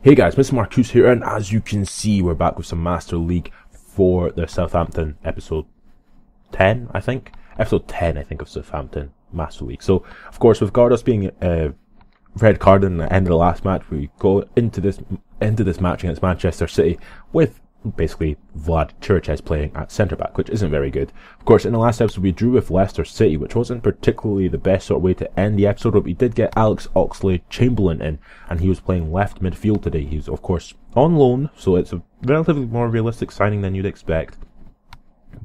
Hey guys, Mr. Marcus here, and as you can see, we're back with some Master League for the Southampton episode 10, I think. Episode 10, I think, of Southampton Master League. So, of course, with Gardas being red carded in the end of the last match, we go into this match against Manchester City with basically Vlad Churches playing at centre-back, which isn't very good. Of course, in the last episode we drew with Leicester City, which wasn't particularly the best sort of way to end the episode, but we did get Alex Oxlade-Chamberlain in, and he was playing left midfield today. He's, of course, on loan, so it's a relatively more realistic signing than you'd expect.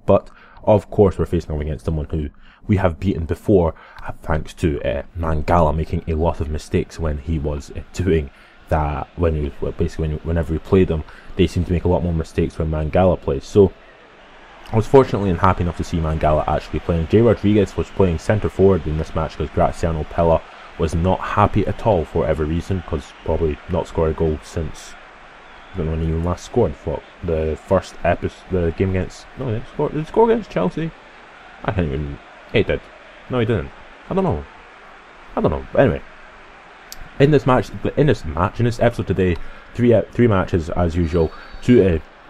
But, of course, we're facing off against someone who we have beaten before, thanks to Mangala making a lot of mistakes when he was doing that. Whenever we played them, they seem to make a lot more mistakes when Mangala plays. So I was fortunately and happy enough to see Mangala actually playing. J. Rodriguez was playing centre forward in this match because Graziano Pella was not happy at all for whatever reason, because probably not scored a goal since I don't know when he last scored. What, the first episode, the game against, no, he didn't score. Did he score against Chelsea? I can't even. He did. No, he didn't. I don't know. But anyway, in this episode today, three matches as usual.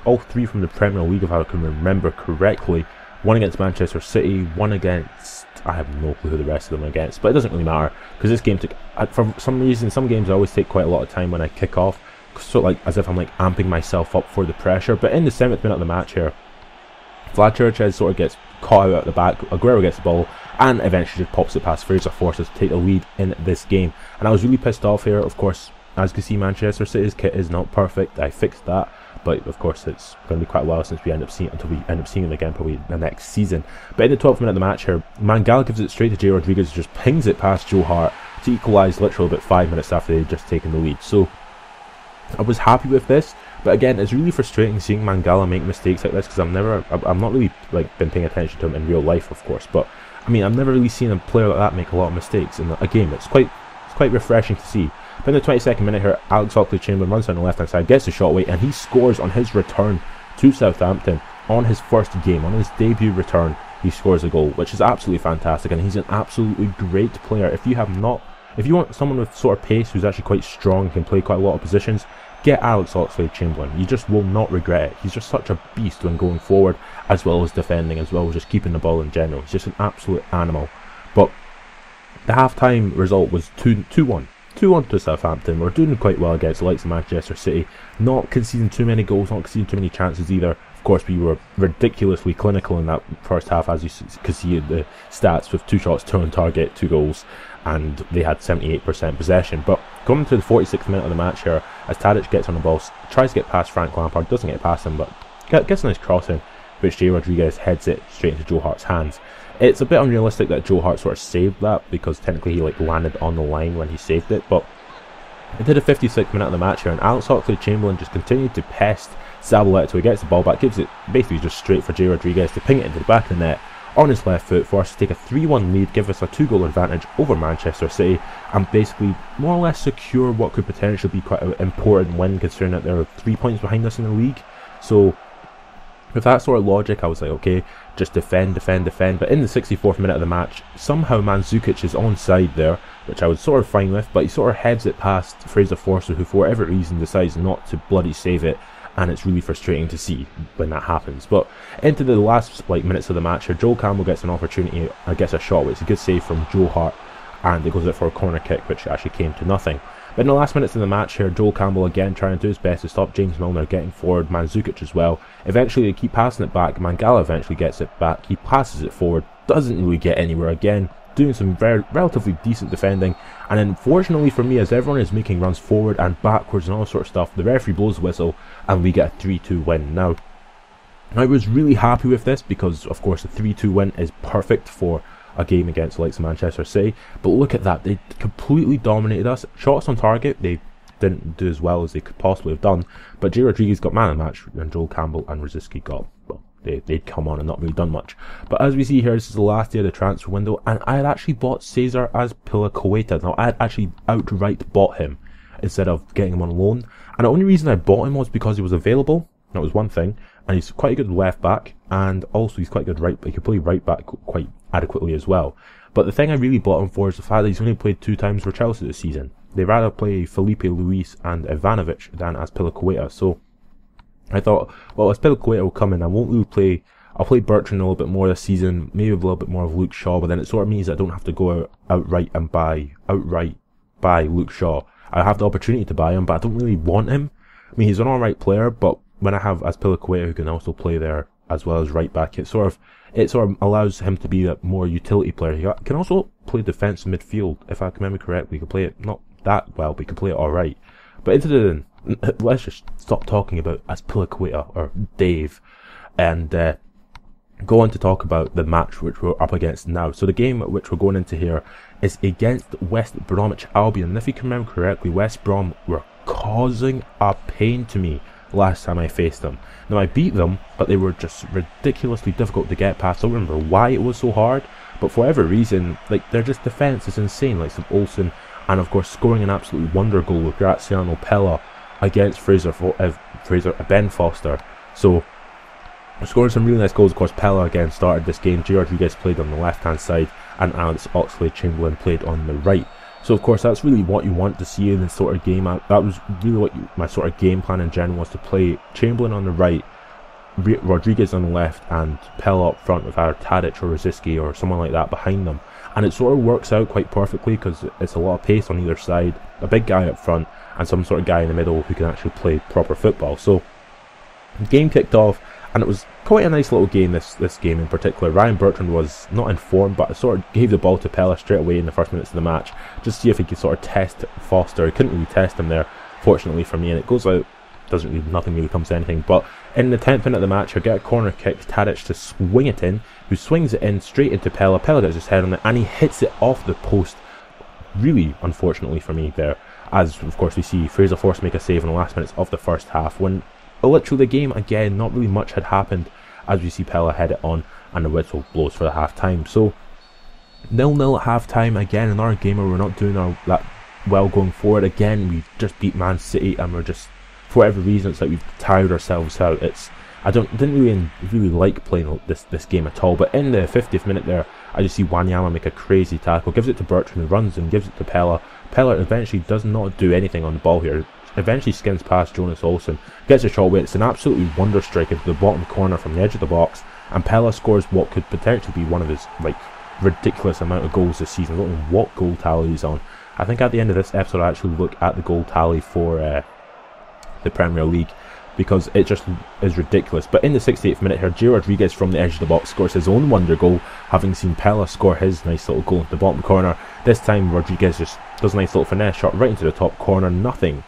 All three from the Premier League, if I can remember correctly. One against Manchester City, one against, I have no clue who the rest of them are against, but it doesn't really matter because this game took, for some reason, some games always take quite a lot of time when I kick off, sort of like as if I'm like amping myself up for the pressure. But in the 7th minute of the match here, Vlad Churches sort of gets caught out at the back. Aguero gets the ball and eventually just pops it past Fraser Forster to take the lead in this game. And I was really pissed off here. Of course, as you can see, Manchester City's kit is not perfect. I fixed that, but of course it's going to be quite a while since we end up seeing them again, probably the next season. But in the 12th minute of the match here, Mangala gives it straight to J. Rodriguez, who just pings it past Joe Hart to equalise literally about 5 minutes after they'd just taken the lead. So I was happy with this, but again, it's really frustrating seeing Mangala make mistakes like this, because I'm not really like been paying attention to him in real life, of course, but I mean, I've never really seen a player like that make a lot of mistakes in a game. It's quite refreshing to see. But in the 22nd minute here, Alex Oxlade-Chamberlain runs down the left hand side, gets the shot away, and he scores on his return to Southampton on his first game, on his debut return. He scores a goal, which is absolutely fantastic, and he's an absolutely great player. If you want someone with sort of pace who's actually quite strong and can play quite a lot of positions, get Alex Oxlade-Chamberlain. You just will not regret it. He's just such a beast when going forward, as well as defending, as well as just keeping the ball in general. He's just an absolute animal. But the half-time result was 2-1. 2-1 to Southampton. We're doing quite well against the likes of Manchester City. Not conceding too many goals, not conceding too many chances either. Of course, we were ridiculously clinical in that first half, as you can see in the stats, with 2 shots, 2 on target, 2 goals, and they had 78% possession. But coming to the 46th minute of the match here, as Tadic gets on the ball, tries to get past Frank Lampard, doesn't get past him, but gets a nice crossing, which J. Rodriguez heads it straight into Joe Hart's hands. It's a bit unrealistic that Joe Hart sort of saved that, because technically he landed on the line when he saved it. But into the 56th minute of the match here, and Alex Oxlade-Chamberlain just continued to pest Zabaleta till he gets the ball back, gives it basically just straight for J. Rodriguez to ping it into the back of the net on his left foot for us to take a 3-1 lead, give us a 2-goal advantage over Manchester City, and basically more or less secure what could potentially be quite an important win, considering that there are 3 points behind us in the league. So with that sort of logic, I was like, okay, just defend. But in the 64th minute of the match, somehow Mandzukic is onside there, which I was sort of fine with, but he sort of heads it past Fraser Forster, who for whatever reason decides not to bloody save it, and it's really frustrating to see when that happens. But into the last minutes of the match here, Joel Campbell gets an opportunity, gets a shot, which is a good save from Joe Hart, and it goes out for a corner kick, which actually came to nothing. But in the last minutes of the match here, Joel Campbell again trying to do his best to stop James Milner getting forward, Mandzukic as well. Eventually they keep passing it back, Mangala eventually gets it back, he passes it forward, doesn't really get anywhere again, doing some relatively decent defending, and unfortunately for me, as everyone is making runs forward and backwards and all sorts of stuff, the referee blows the whistle and we get a 3-2 win. Now, I was really happy with this because of course a 3-2 win is perfect for a game against the likes of Manchester City, but look at that, they completely dominated us. Shots on target, they didn't do as well as they could possibly have done, but J. Rodriguez got man of the match and Joel Campbell and Rosicky got, well, they'd come on and not really done much. But as we see here, this is the last day of the transfer window, and I had actually bought Cesar Azpilicueta. Now I had actually outright bought him instead of getting him on loan, and the only reason I bought him was because he was available. That was one thing, and he's quite a good left back, and also he's quite good right, but he could play right back quite adequately as well. But the thing I really bought him for is the fact that he's only played 2 times for Chelsea this season. they rather play Felipe Luis and Ivanovic than Azpilicueta. So I thought, well, Azpilicueta will come in. I won't really play. I'll play Bertrand a little bit more this season, maybe with a little bit more of Luke Shaw, but then it sort of means I don't have to go outright buy Luke Shaw. I have the opportunity to buy him, but I don't really want him. I mean, he's an alright player, but when I have Azpilicueta who can also play there as well as right back, it sort of allows him to be a more utility player. He can also play defensive midfield, if I can remember correctly. He can play it not that well, but he can play it alright. But let's just stop talking about Azpilicueta or Dave, and go on to talk about the match which we're up against now. So the game which we're going into here is against West Bromwich Albion. And if you can remember correctly, West Brom were causing a pain to me last time I faced them. Now I beat them, but they were just ridiculously difficult to get past. I don't remember why it was so hard, but for whatever reason, like, their just defence is insane. Like some Olsen, and of course scoring an absolute wonder goal with Graziano Pella against Ben Foster. So scoring some really nice goals. Of course, Pella again started this game. J. Rodriguez played on the left-hand side, and Alex Oxlade-Chamberlain played on the right. So, of course, that's really what you want to see in this sort of game. That was really what my sort of game plan in general was, to play Chamberlain on the right, Rodriguez on the left, and Pella up front with either Tadic or Rosicky or someone like that behind them. And it sort of works out quite perfectly because it's a lot of pace on either side, a big guy up front, and some sort of guy in the middle who can actually play proper football. So, the game kicked off, and it was quite a nice little game, this game in particular. Ryan Bertrand was not in form, but I sort of gave the ball to Pella straight away in the first minutes of the match, just to see if he could sort of test Foster. He couldn't really test him there, fortunately for me, and it goes out. Nothing really comes to anything. But in the 10th minute of the match, I get a corner kick, Tadic to swing it in, who swings it in straight into Pella. Pella gets his head on it, and he hits it off the post, really unfortunately for me there, as of course we see Fraser Force make a save in the last minutes of the first half, when literally the game, again, not really much had happened, as we see Pella head it on, and the whistle blows for the half time. So 0-0 at half time. Again, in our game, we're not doing that well going forward. Again, we just beat Man City, and we're just, for whatever reason, it's like we've tired ourselves out. I didn't really like playing this game at all. But in the 50th minute there, I just see Wanyama make a crazy tackle, gives it to Bertrand, who runs and gives it to Pella. Pella eventually does not do anything on the ball here. Eventually skins past Jonas Olsen, gets a shot away. It's an absolutely wonder strike into the bottom corner from the edge of the box, and Pella scores what could potentially be one of his ridiculous amount of goals this season. I don't know what goal tally he's on. I think at the end of this episode I actually look at the goal tally for the Premier League, because it just is ridiculous. But in the 68th minute here, J. Rodriguez from the edge of the box scores his own wonder goal, having seen Pella score his nice little goal into the bottom corner. This time Rodriguez just does a nice little finesse shot right into the top corner. Nothing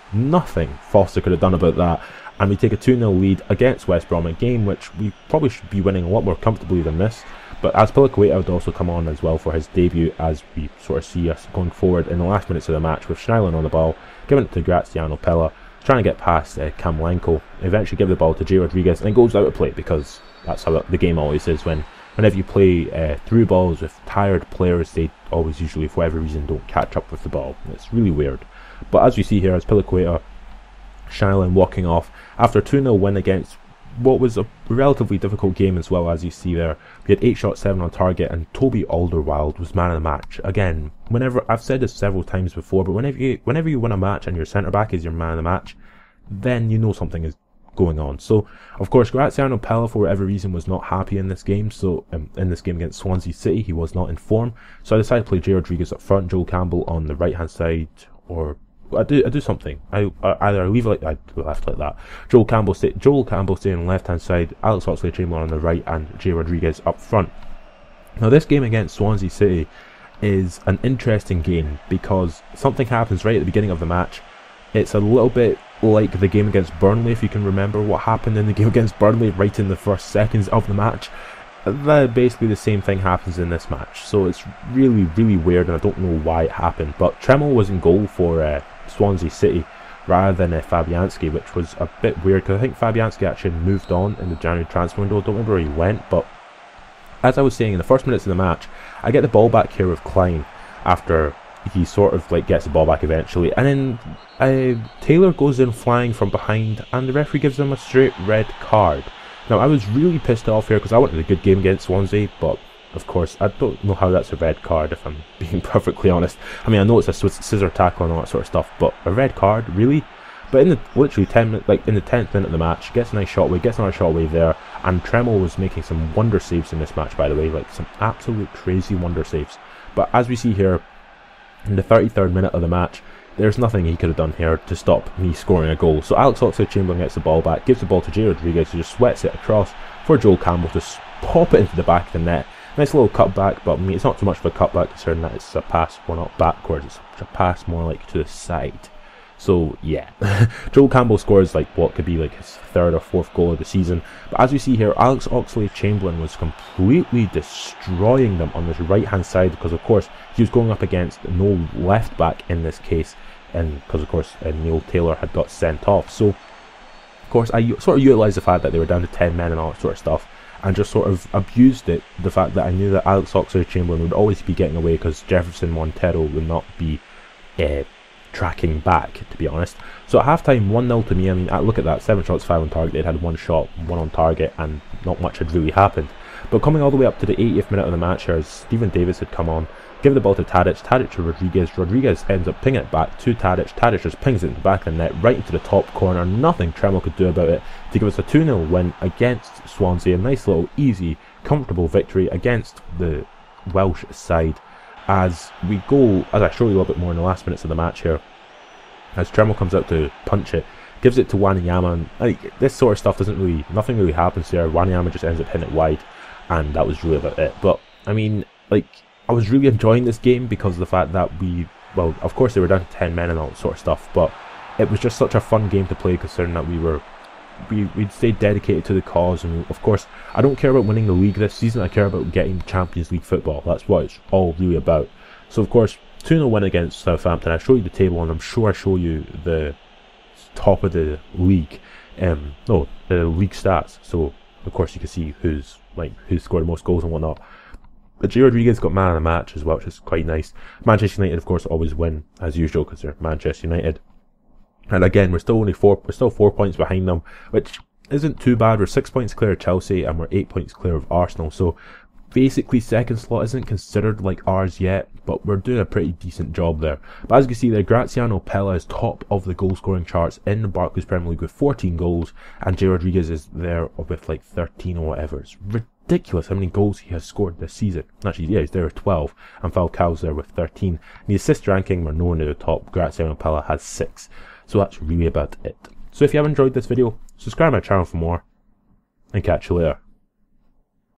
Foster could have done about that, and we take a 2-0 lead against West Brom, a game which we probably should be winning a lot more comfortably than this. But Azpilicueta would also come on as well for his debut, as we sort of see us going forward in the last minutes of the match, with Schneiderlin on the ball, giving it to Graziano Pella, trying to get past Kamlenko, eventually give the ball to J. Rodriguez, and it goes out of play, because that's how the game always is. Whenever you play through balls with tired players, they always usually, for whatever reason, don't catch up with the ball. It's really weird. But as we see here, Azpilicueta, Schneiderlin walking off after a 2-0 win against what was a relatively difficult game as well. As you see there, we had 8 shots, 7 on target, and Toby Alderweireld was man of the match. Again, whenever, I've said this several times before, but whenever you win a match and your centre back is your man of the match, then you know something is going on. So of course Graziano Pella, for whatever reason, was not happy in this game. So in this game against Swansea City, he was not in form, so I decided to play J. Rodriguez up front, Joel Campbell on the right hand side, or I do something. I either leave it left like that. Joel Campbell staying on the left hand side, Alex Oxlade-Chamberlain on the right, and J. Rodriguez up front. Now this game against Swansea City is an interesting game, because something happens right at the beginning of the match. It's a little bit like the game against Burnley, if you can remember what happened in the game against Burnley right in the first seconds of the match. Basically the same thing happens in this match, so it's really weird, and I don't know why it happened. But Tremmel was in goal for Swansea City rather than Fabianski, which was a bit weird, because I think Fabianski actually moved on in the January transfer window. I don't remember where he went, but as I was saying, in the first minutes of the match, I get the ball back here with Klein after he sort of gets the ball back eventually, and then Taylor goes in flying from behind, and the referee gives him a straight red card. Now I was really pissed off here, because I wanted a good game against Swansea, but of course, I don't know how that's a red card, if I'm being perfectly honest. I mean, I know it's a scissor tackle and all that sort of stuff, but a red card, really? But in the literally 10 minutes, like in the 10th minute of the match, gets a nice shot away, gets another shot away there, and Tremel was making some wonder saves in this match, by the way, like some absolute crazy wonder saves. But as we see here, in the 33rd minute of the match, there's nothing he could have done here to stop me scoring a goal. So Alex Oxlade-Chamberlain gets the ball back, gives the ball to Jay Rodriguez, who just sweats it across for Joel Campbell to pop it into the back of the net. Nice little cutback, but I mean, it's not too much of a cutback considering that it's a pass, well, not backwards, it's a pass more like to the side. So yeah, Joel Campbell scores like what could be like his 3rd or 4th goal of the season. But as we see here, Alex Oxlade-Chamberlain was completely destroying them on this right hand side, because of course he was going up against no left back in this case, and because of course Neil Taylor had got sent off. So of course I sort of utilised the fact that they were down to 10 men and all that sort of stuff, and just sort of abused it, the fact that I knew that Alex Oxlade-Chamberlain would always be getting away because Jefferson Montero would not be tracking back, to be honest. So at half-time, 1-0 to me. I mean, look at that, 7 shots, 5 on target. They'd had 1 shot, 1 on target, and not much had really happened. But coming all the way up to the 80th minute of the match here, as Stephen Davis had come on, give the ball to Tadic, Tadic to Rodriguez, Rodriguez ends up pinging it back to Tadic, Tadic just pings it in the back of the net, right into the top corner, nothing Tremel could do about it, to give us a 2-0 win against Swansea. A nice little, easy, comfortable victory against the Welsh side, as we go, as I show you a little bit more in the last minutes of the match here, as Tremel comes out to punch it, gives it to Wanyama, and this sort of stuff nothing really happens here. Wanyama just ends up hitting it wide, and that was really about it. But I mean, like, I was really enjoying this game because of the fact that well, of course they were down to 10 men and all that sort of stuff, but it was just such a fun game to play, considering that we'd stayed dedicated to the cause. And of course, I don't care about winning the league this season, I care about getting Champions League football. That's what it's all really about. So of course, 2-0 win against Southampton. I show you the table, and I'm sure I show you the top of the league, no, the league stats, so of course you can see who's scored the most goals and whatnot. But Jay Rodriguez got man of the match as well, which is quite nice. Manchester United, of course, always win as usual because they're Manchester United. And again, we're still 4 points behind them, which isn't too bad. We're 6 points clear of Chelsea, and we're 8 points clear of Arsenal. So basically, second slot isn't considered like ours yet, but we're doing a pretty decent job there. But as you can see there, Graziano Pella is top of the goal scoring charts in the Barclays Premier League with 14 goals, and Jay Rodriguez is there with like 13 or whatever. It's ridiculous how many goals he has scored this season. Actually, yeah, he's there with 12, and Falcao's there with 13. In the assist ranking, we're nowhere near the top. Graziano Pella has 6. So that's really about it. So if you have enjoyed this video, subscribe to my channel for more, and catch you later.